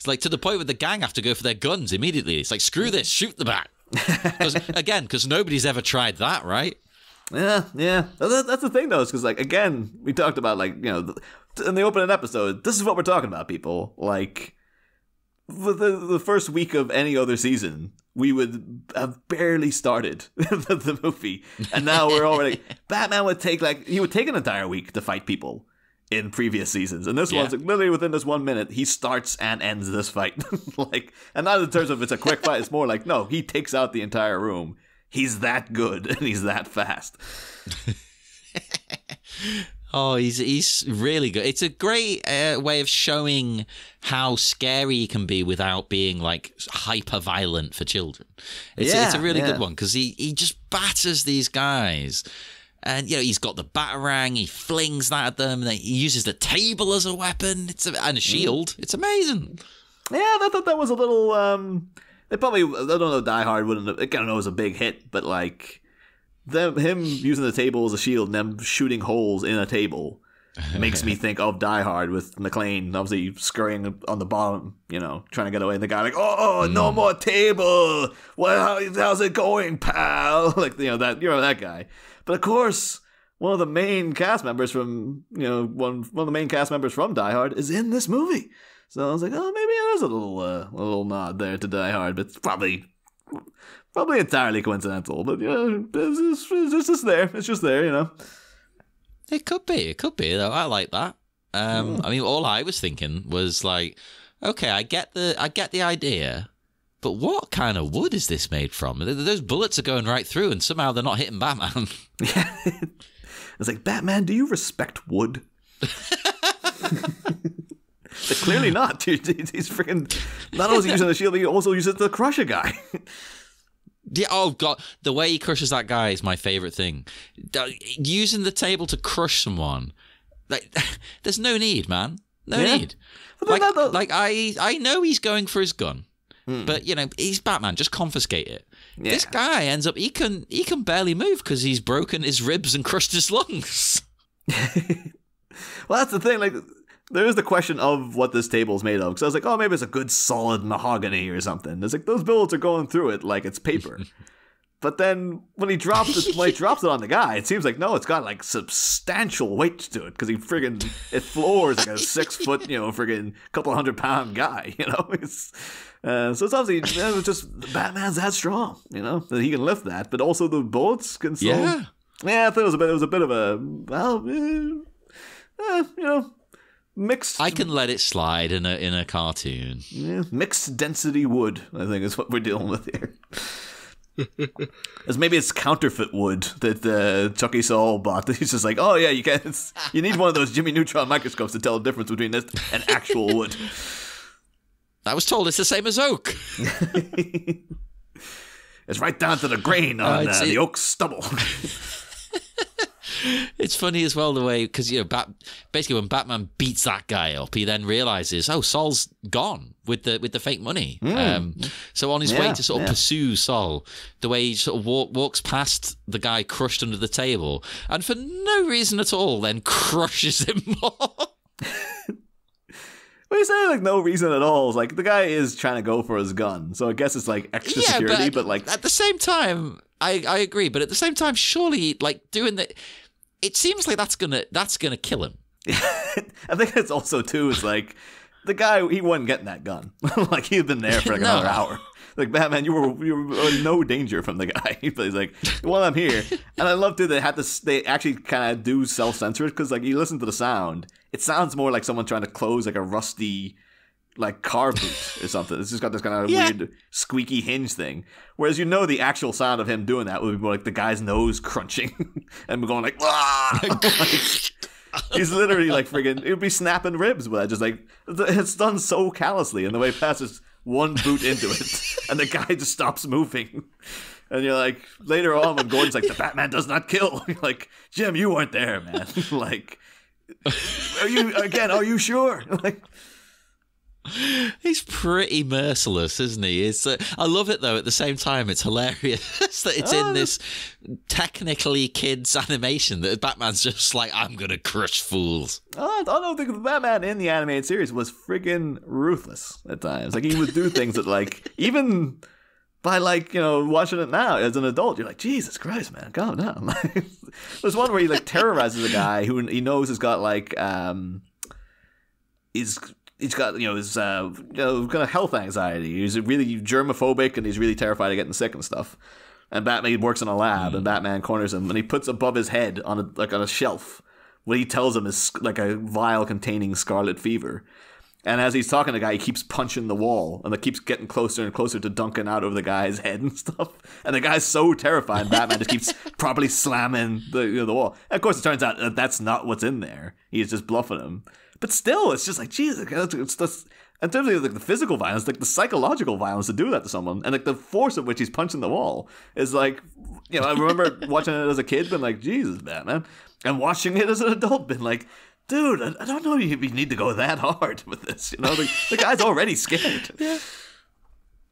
to the point where the gang have to go for their guns immediately. It's like, screw this, shoot the bat. Because nobody's ever tried that, right? Yeah. That's the thing, though, is because, again, we talked about, in the opening episode, this is what we're talking about, people. For the first week of any other season, we would have barely started the movie. And now we're already... Batman would take, he would take an entire week to fight people in previous seasons. And this one's, literally within this 1 minute, he starts and ends this fight. And not in terms of it's a quick fight, it's more no, he takes out the entire room. He's that good, and he's that fast. Oh, he's really good. It's a great way of showing how scary he can be without being hyper violent for children. It's a really good one, because he just batters these guys. And he's got the batarang, he flings that at them, and he uses the table as a weapon. And a shield. It's amazing. Yeah, I thought that was a little they probably, I don't know, Die Hard wouldn't have, I don't know, it was a big hit, but him using the table as a shield and them shooting holes in a table makes me think of Die Hard with McClane obviously scurrying on the bottom, trying to get away. And the guy no more table. Well, how's it going, pal? That guy. But of course, one of the main cast members from one of the main cast members from Die Hard is in this movie. So I was like, oh, maybe it is a little nod there to Die Hard, but it's probably entirely coincidental. But it's just there. It's just there, It could be though. I like that. I mean, all I was thinking was okay, I get the idea, but what kind of wood is this made from? Those bullets are going right through, and somehow they're not hitting Batman. Yeah, it's like, Batman, do you respect wood? But clearly not. He's freaking not only using the shield, he also uses it to crush a guy. Yeah, oh god, the way he crushes that guy is my favorite thing. Using the table to crush someone, there's no need, man. No need. I know he's going for his gun, but he's Batman. Just confiscate it. Yeah. This guy ends up he can barely move because he's broken his ribs and crushed his lungs. Well, that's the thing. There is the question of what this table is made of. Because I was like, oh, maybe it's a good solid mahogany or something. It's those bullets are going through it like it's paper. But then when he drops it on the guy, it seems like no, it's got like substantial weight to it because it floors like a 6 foot, friggin' couple 100-pound guy. So it's obviously it's just Batman's that strong, that he can lift that, but also the bullets can still. Yeah, I thought it was a bit of a mixed. I can let it slide in a cartoon. Yeah, mixed density wood, I think, is what we're dealing with here. As maybe it's counterfeit wood that Chuckie Sol bought. He's just like, oh yeah, you need one of those Jimmy Neutron microscopes to tell the difference between this and actual wood. I was told it's the same as oak. It's right down to the grain on the oak stubble. It's funny as well the way, because basically when Batman beats that guy up, he then realizes, oh, Sol's gone with the fake money. So on his way to sort of pursue Sol, the way he sort of walks past the guy crushed under the table, and for no reason at all, then crushes him more. When you say like no reason at all, it's like the guy is trying to go for his gun, so I guess it's like extra security. But like at the same time, I agree. But at the same time, surely like doing that. It seems like that's gonna kill him. I think it's also too. It's like the guy, he wasn't getting that gun. Like he had been there for like another hour. Like Batman, you were in no danger from the guy. But he's like, well, I'm here, and I love too. They actually kind of do self-censor it because like you listen to the sound, it sounds more like someone trying to close like a rusty like car boot or something. It's just got this kind of weird squeaky hinge thing. Whereas the actual sound of him doing that would be more like the guy's nose crunching and going like, like he's literally like friggin', it would be snapping ribs with that. Just like, it's done so callously, and the way it passes one boot into it and the guy just stops moving. And you're like, later on when Gordon's like, the Batman does not kill. You're like, Jim, you weren't there, man. Like, are you sure? Like, he's pretty merciless, isn't he? I love it though. At the same time, it's hilarious that it's in this technically kids animation that Batman's just like, I'm gonna crush fools. I don't think the Batman in the animated series was friggin' ruthless at times. Like he would do things that like even by like watching it now as an adult, you're like, Jesus Christ, man, calm down. There's one where he like terrorizes a guy who he knows has got like He's got, his kind of health anxiety. He's really germophobic and he's really terrified of getting sick and stuff. And Batman works in a lab and Batman corners him and he puts above his head on a shelf what he tells him is like a vial containing scarlet fever. And as he's talking to the guy, he keeps punching the wall and it keeps getting closer and closer to dunking out over the guy's head and stuff. And the guy's so terrified, and Batman just keeps probably slamming the wall. And of course, it turns out that that's not what's in there. He's just bluffing him. But still, it's just like, Jesus, it's in terms of like the physical violence, like the psychological violence to do that to someone, and like the force at which he's punching the wall is like, I remember watching it as a kid, been like, Jesus, Batman, and watching it as an adult, been like, dude, I don't know if you need to go that hard with this. The guy's already scared. Yeah,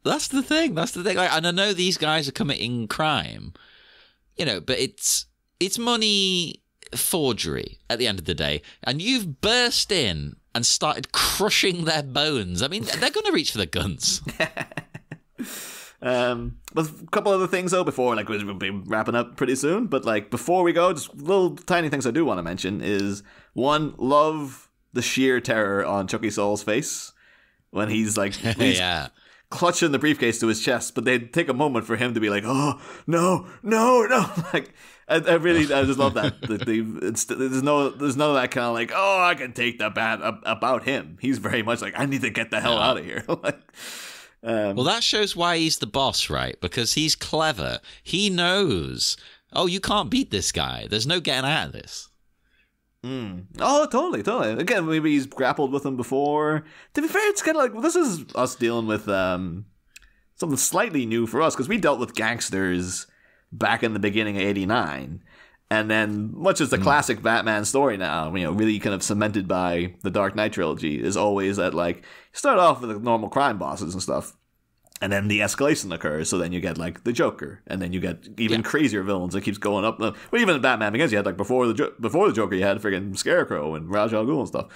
that's the thing. Like, and I know these guys are committing crime, but it's money forgery at the end of the day, and you've burst in and started crushing their bones. I mean, they're going to reach for the guns. But a couple other things though before, like, we'll be wrapping up pretty soon, but like before we go, just little tiny things I do want to mention is, one, love the sheer terror on Chuckie Sol's face when he's like clutching the briefcase to his chest, but they take a moment for him to be like, oh no, like I just love that. There's none of that kind of like, oh, I can take the bat about him. He's very much like, I need to get the hell out of here. Like, well, that shows why he's the boss, right? Because he's clever. He knows, oh, you can't beat this guy. There's no getting out of this. Oh, totally. Again, maybe he's grappled with him before. To be fair, it's kind of like, well, this is us dealing with something slightly new for us, because we dealt with gangsters back in the beginning of '89, and then much as the classic Batman story now, really kind of cemented by the Dark Knight trilogy, is always that like you start off with the normal crime bosses and stuff, and then the escalation occurs. So then you get like the Joker, and then you get even crazier villains. It keeps going up. Well, even in Batman Begins, you had like before the Joker, you had friggin' Scarecrow and Ra's al Ghul and stuff.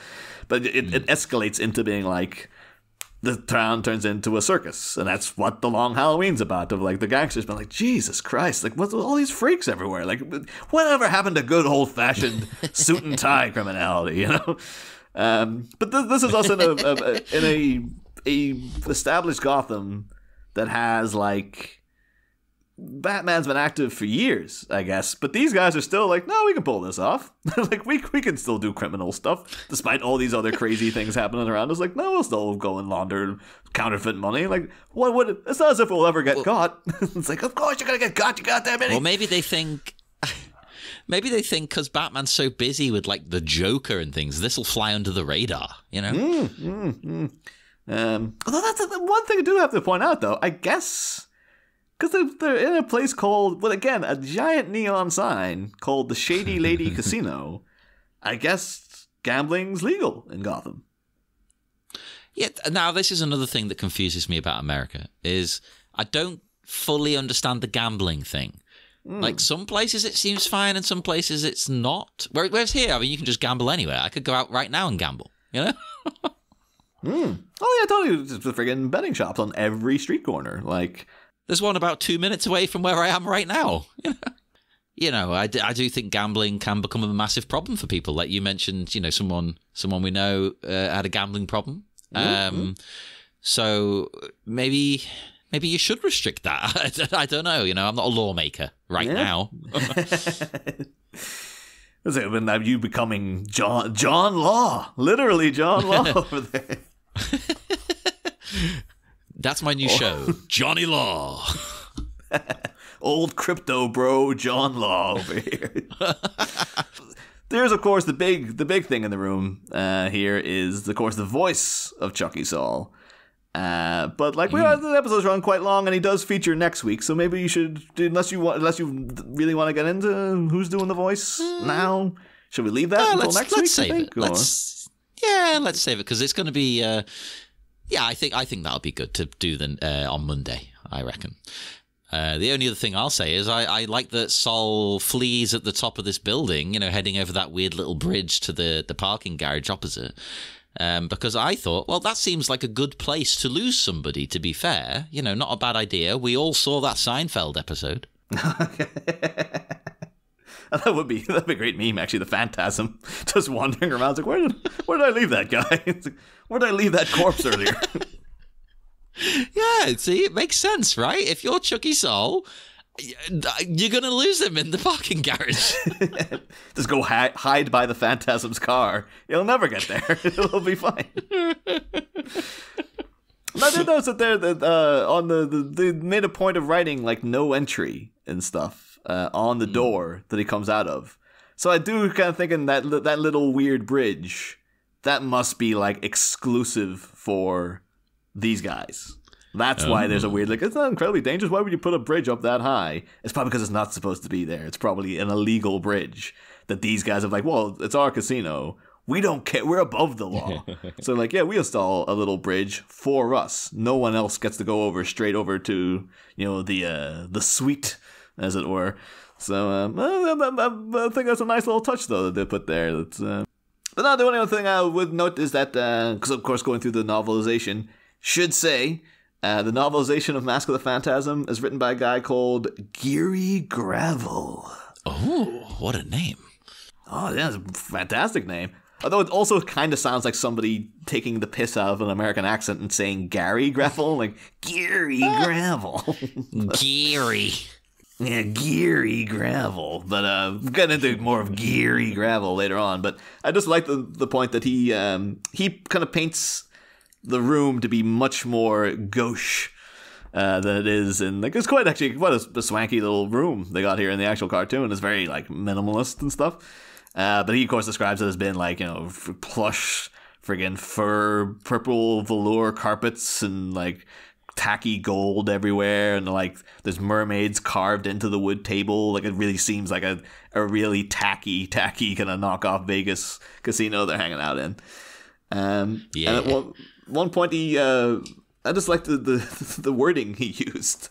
But it escalates into being like the town turns into a circus, and that's what the Long Halloween's about. Of like the gangsters being like, Jesus Christ, like what's all these freaks everywhere? Like, whatever happened to good old fashioned suit and tie criminality? You know. But this is also in a established Gotham that has like. Batman's been active for years, I guess, but these guys are still like, no, we can pull this off. Like, we can still do criminal stuff, despite all these other crazy things happening around us. Like, no, we'll still go and launder counterfeit money. Like, what would... It's not as if we'll ever get caught. It's like, of course you're gonna get caught, you goddamn idiot. Well, maybe they think... Maybe they think because Batman's so busy with, like, the Joker and things, this will fly under the radar, you know? Although that's one thing I do have to point out, though. I guess... Because they're in a place called, well, again, a giant neon sign called the Shady Lady Casino. I guess gambling's legal in Gotham. Yeah, now this is another thing that confuses me about America, is I don't fully understand the gambling thing. Like, some places it seems fine and some places it's not. Whereas here, I mean, you can just gamble anywhere. I could go out right now and gamble, you know? Oh, yeah, totally. Just the friggin' betting shops on every street corner. Like... There's one about 2 minutes away from where I am right now. You know, I do think gambling can become a massive problem for people. Like you mentioned, you know, someone we know had a gambling problem. So maybe you should restrict that. I don't know. You know, I'm not a lawmaker now. When you becoming John Law, literally John Law over there. That's my new show, Johnny Law. Old crypto bro John Law over here. There's, of course, the big thing in the room here is, of course, the voice of Chuckie Sol. But like the episode's run quite long, and he does feature next week. So maybe you should, unless you really want to get into who's doing the voice now. Should we leave that until next week? Let's save it. Let's save it because it's going to be. Yeah, I think that'll be good to do on Monday, I reckon. The only other thing I'll say is I like that Sol flees at the top of this building, you know, heading over that weird little bridge to the parking garage opposite. Because I thought, well, that seems like a good place to lose somebody, to be fair. You know, not a bad idea. We all saw that Seinfeld episode. That'd be a great meme, actually. The Phantasm just wandering around. It's like, where did I leave that guy? It's like, where did I leave that corpse earlier? Yeah, see, it makes sense, right? If you're Chuckie Sol, you're going to lose him in the parking garage. Just go hide by the Phantasm's car. You'll never get there. It'll be fine. I did notice that they made a point of writing like no entry and stuff. On the door that he comes out of. So I do kind of thinking that little weird bridge, that must be like exclusive for these guys. That's why there's a weird, like, it's not incredibly dangerous. Why would you put a bridge up that high? It's probably because it's not supposed to be there. It's probably an illegal bridge that these guys have like, well, it's our casino. We don't care. We're above the law. So like, yeah, we install a little bridge for us. No one else gets to go straight over to, you know, the suite, as it were. So I think that's a nice little touch, though, that they put there. That's, but now the only other thing I would note is that, because of course going through the novelization, should say, the novelization of Mask of the Phantasm is written by a guy called Geary Gravel. Oh, what a name. Oh, yeah, it's a fantastic name. Although it also kind of sounds like somebody taking the piss out of an American accent and saying Gary Gravel, like Geary Gravel. Geary. Yeah, Geary Gravel. But we'll get into more of Geary Gravel later on. But I just like the point that he kind of paints the room to be much more gauche than it is. And like, it's quite a swanky little room they got here in the actual cartoon. It's very like minimalist and stuff. But he, of course, describes it as being like, you know, plush, friggin' fur, purple velour carpets and like tacky gold everywhere, and like there's mermaids carved into the wood table. Like, it really seems like a really tacky kind of knockoff Vegas casino they're hanging out in. Yeah. And at one point I just like the wording he used.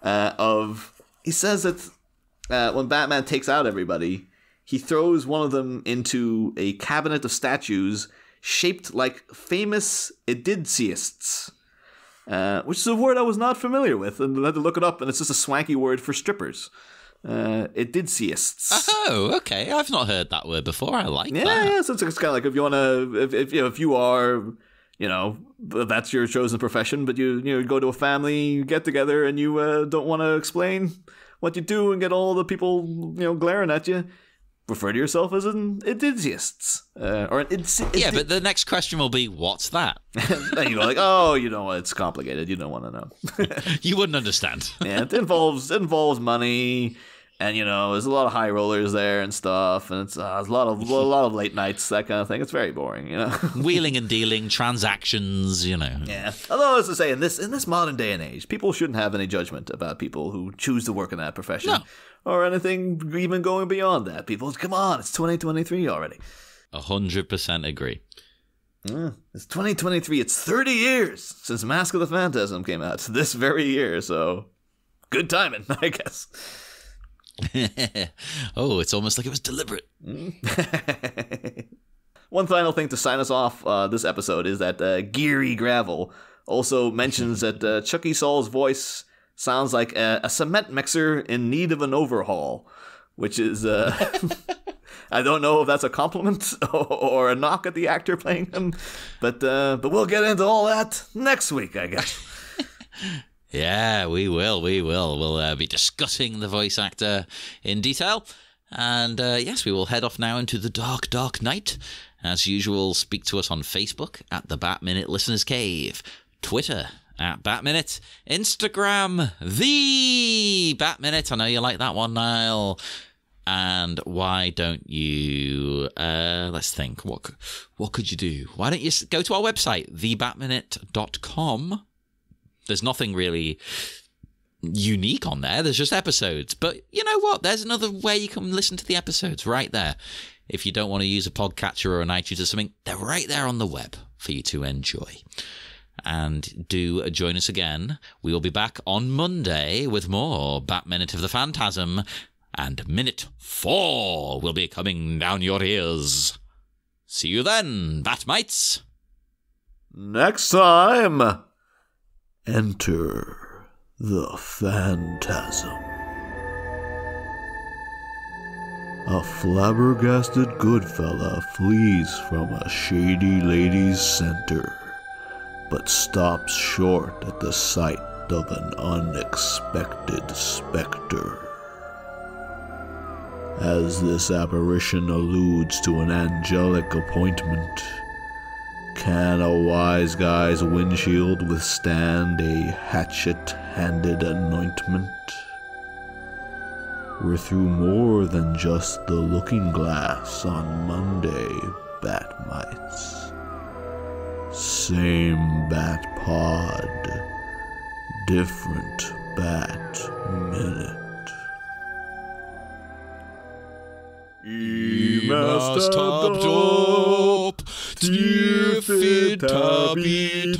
He says that when Batman takes out everybody, he throws one of them into a cabinet of statues shaped like famous Ididsiists, which is a word I was not familiar with, and I had to look it up, and it's just a swanky word for strippers. Ididsiists. Oh, okay. I've not heard that word before. I like that. Yeah. So it's kind of like if you want to, if you are, that's your chosen profession, but you go to a family get together and you don't want to explain what you do and get all the people glaring at you. Refer to yourself as an Ididsiists. Or an yeah, but the next question will be, what's that? Then you go like, oh, it's complicated. You don't want to know. You wouldn't understand. Yeah, it involves money, and there's a lot of high rollers there and stuff, and it's there's a lot of late nights, that kind of thing. It's very boring, Wheeling and dealing, transactions, Yeah. Although, as I say, in this modern day and age, people shouldn't have any judgment about people who choose to work in that profession. No. Or anything even going beyond that. People, come on, it's 2023 already. 100% agree. It's 2023. It's 30 years since Mask of the Phantasm came out this very year, so good timing, I guess. Oh, it's almost like it was deliberate. One final thing to sign us off this episode is that Geary Gravel also mentions that Chuckie Sol's voice sounds like a cement mixer in need of an overhaul, which is, I don't know if that's a compliment or a knock at the actor playing him, but we'll get into all that next week, I guess. Yeah, we will. We'll be discussing the voice actor in detail. And yes, we will head off now into the dark, dark night. As usual, speak to us on Facebook at the Bat Minute Listeners Cave, Twitter at Bat Minute, Instagram, the Bat Minute. I know you like that one, Niall. And why don't you, let's think, what could you do? Why don't you go to our website, thebatminute.com. There's nothing really unique on there. There's just episodes. But you know what? There's another way you can listen to the episodes right there. If you don't want to use a podcatcher or an iTunes or something, they're right there on the web for you to enjoy. And do join us again. We will be back on Monday with more Bat Minute of the Phantasm. And Minute 4 will be coming down your ears. See you then, Batmites. Next time, enter the Phantasm. A flabbergasted Goodfella flees from a shady lady's center, but stops short at the sight of an unexpected specter. As this apparition alludes to an angelic appointment, can a wise guy's windshield withstand a hatchet-handed anointment? We're through more than just the looking glass on Monday, Batmites. Same Bat Pod, different Bat Minute. Top, tiefin tabitane.